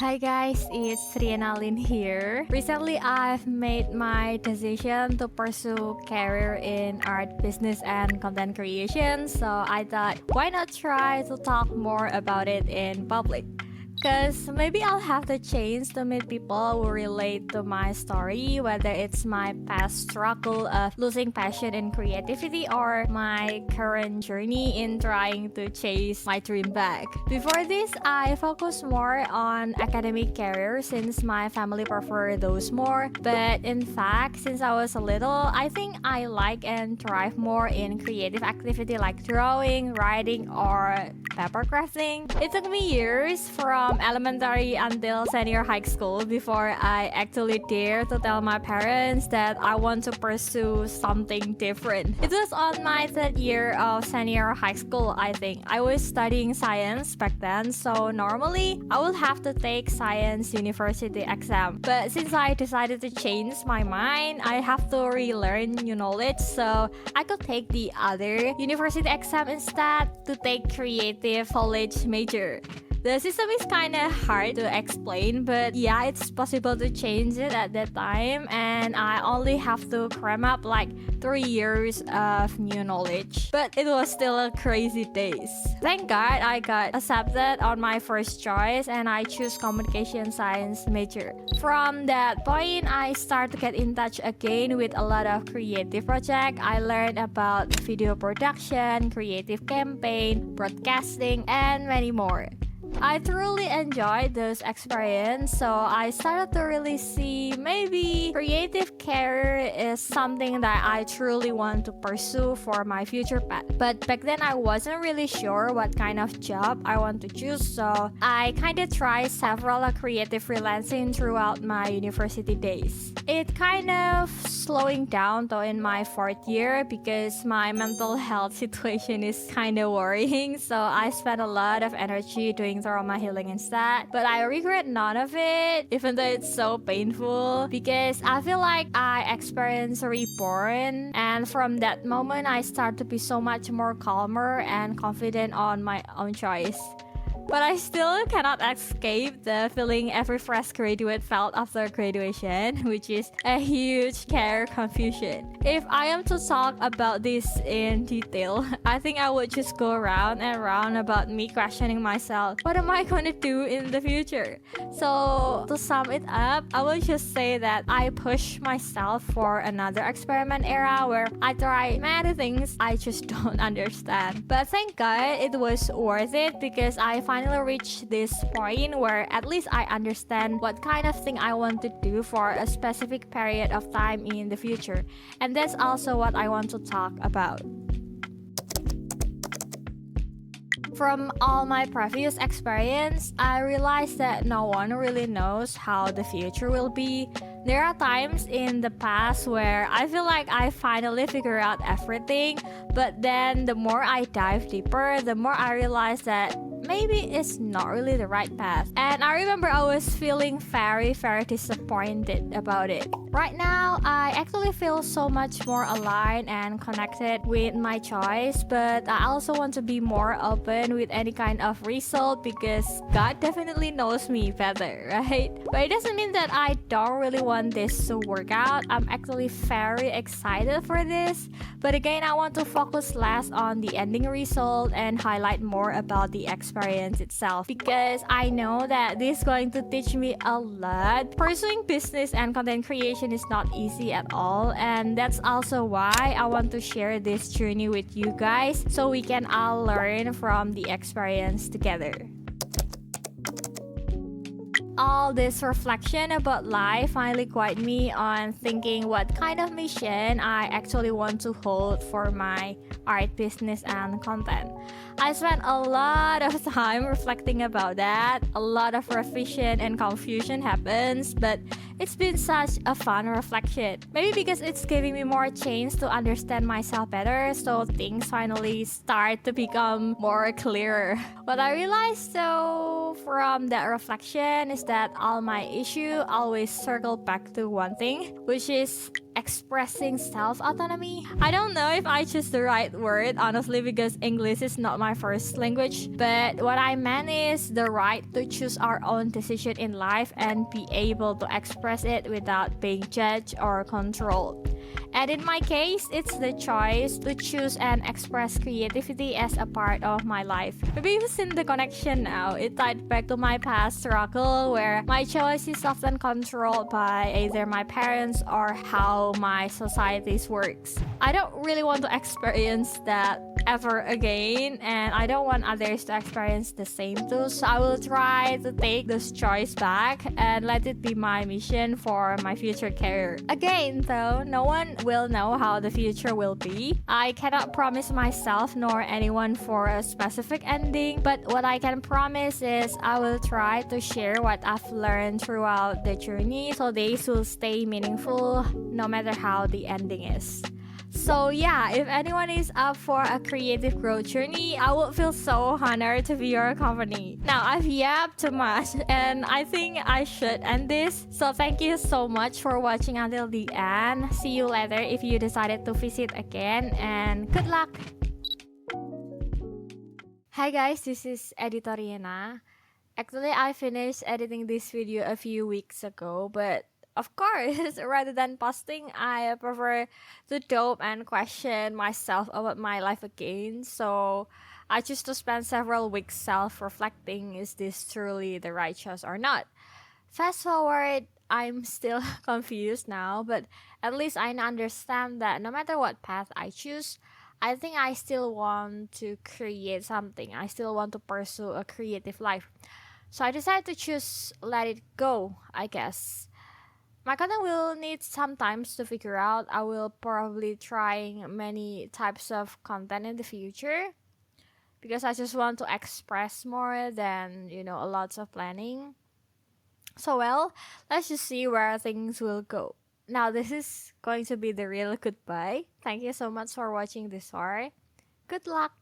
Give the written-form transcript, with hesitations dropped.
Hi guys, it's Riena here. Recently, I've made my decision to pursue career in art, business, and content creation. So I thought, why not try to talk more about it in public? Because maybe I'll have the chance to meet people who relate to my story, whether it's my past struggle of losing passion in creativity or my current journey in trying to chase my dream back. Before this, I focused more on academic career since my family prefer those more. But in fact, since I was a little, I think I like and thrive more in creative activity like drawing, writing, or paper crafting. It took me years from elementary until senior high school before I actually dared to tell my parents that I want to pursue something different. It was on my third year of senior high school, I think. I was studying science back then, so normally I would have to take science university exam. But since I decided to change my mind, I have to relearn new knowledge, so I could take the other university exam instead to take creative college major. The system is kind of hard to explain, but yeah, it's possible to change it at that time, and I only have to cram up like 3 years of new knowledge. But it was still a crazy days. Thank God I got accepted on my first choice and I choose communication science major. From that point, I start to get in touch again with a lot of creative projects. I learned about video production, creative campaign, broadcasting, and many more. I truly enjoyed this experience, so I started to really see maybe creative career is something that I truly want to pursue for my future path. But back then I wasn't really sure what kind of job I want to choose, so I kind of tried several creative freelancing throughout my university days. It kind of slowing down though in my fourth year because my mental health situation is kind of worrying, so I spent a lot of energy doing trauma healing instead. But I regret none of it, even though it's so painful, because I feel like I experienced reborn, and from that moment I start to be so much more calmer and confident on my own choice. But I still cannot escape the feeling every fresh graduate felt after graduation, which is a huge career confusion. If I am to talk about this in detail, I think I would just go round and round about me questioning myself. What am I going to do in the future? So to sum it up, I will just say that I push myself for another experiment era where I try many things I just don't understand. But thank God it was worth it because I finally reached this point where at least I understand what kind of thing I want to do for a specific period of time in the future. And that's also what I want to talk about. From all my previous experience, I realized that no one really knows how the future will be. There are times in the past where I feel like I finally figure out everything, but then the more I dive deeper, the more I realize that maybe it's not really the right path. And I remember I was feeling very disappointed about it. Right now, I actually feel so much more aligned and connected with my choice, but I also want to be more open with any kind of result because God definitely knows me better, right? But it doesn't mean that I don't really want this to work out. I'm actually very excited for this, but again, I want to focus less on the ending result and highlight more about the experience itself because I know that this is going to teach me a lot. Pursuing business and content creation is not easy at all, and that's also why I want to share this journey with you guys so we can all learn from the experience together. All this reflection about life finally guided me on thinking what kind of mission I actually want to hold for my art business and content. I spent a lot of time reflecting about that. A lot of revision and confusion happens, but it's been such a fun reflection. Maybe because it's giving me more chance to understand myself better, so things finally start to become more clearer. What I realized though from that reflection is that all my issues always circle back to one thing, which is expressing self-autonomy. I don't know if I choose the right word, honestly, because English is not my my first language, but what I meant is the right to choose our own decision in life and be able to express it without being judged or controlled. And in my case, it's the choice to choose and express creativity as a part of my life. Maybe you've seen the connection now. It tied back to my past struggle where my choice is often controlled by either my parents or how my societies works. I don't really want to experience that ever again, and I don't want others to experience the same too, so I will try to take this choice back and let it be my mission for my future career. Again though, no one will know how the future will be. I cannot promise myself nor anyone for a specific ending, but what I can promise is I will try to share what I've learned throughout the journey so days will stay meaningful no matter how the ending is. So yeah, if anyone is up for a creative growth journey, I would feel so honored to be your company. Now, I've yapped too much and I think I should end this. So thank you so much for watching until the end. See you later if you decided to visit again, and good luck! Hi guys, this is Editor Riena. Actually, I finished editing this video a few weeks ago, but of course, rather than posting, I prefer to dope and question myself about my life again. So I choose to spend several weeks self-reflecting, is this truly the right choice or not? Fast forward, I'm still confused now, but at least I understand that no matter what path I choose, I think I still want to create something. I still want to pursue a creative life. So I decided to choose let it go, I guess. My content will need some time to figure out. I will probably trying many types of content in the future because I just want to express more than, a lot of planning. So well, let's just see where things will go. Now this is going to be the real goodbye. Thank you so much for watching this far. Good luck!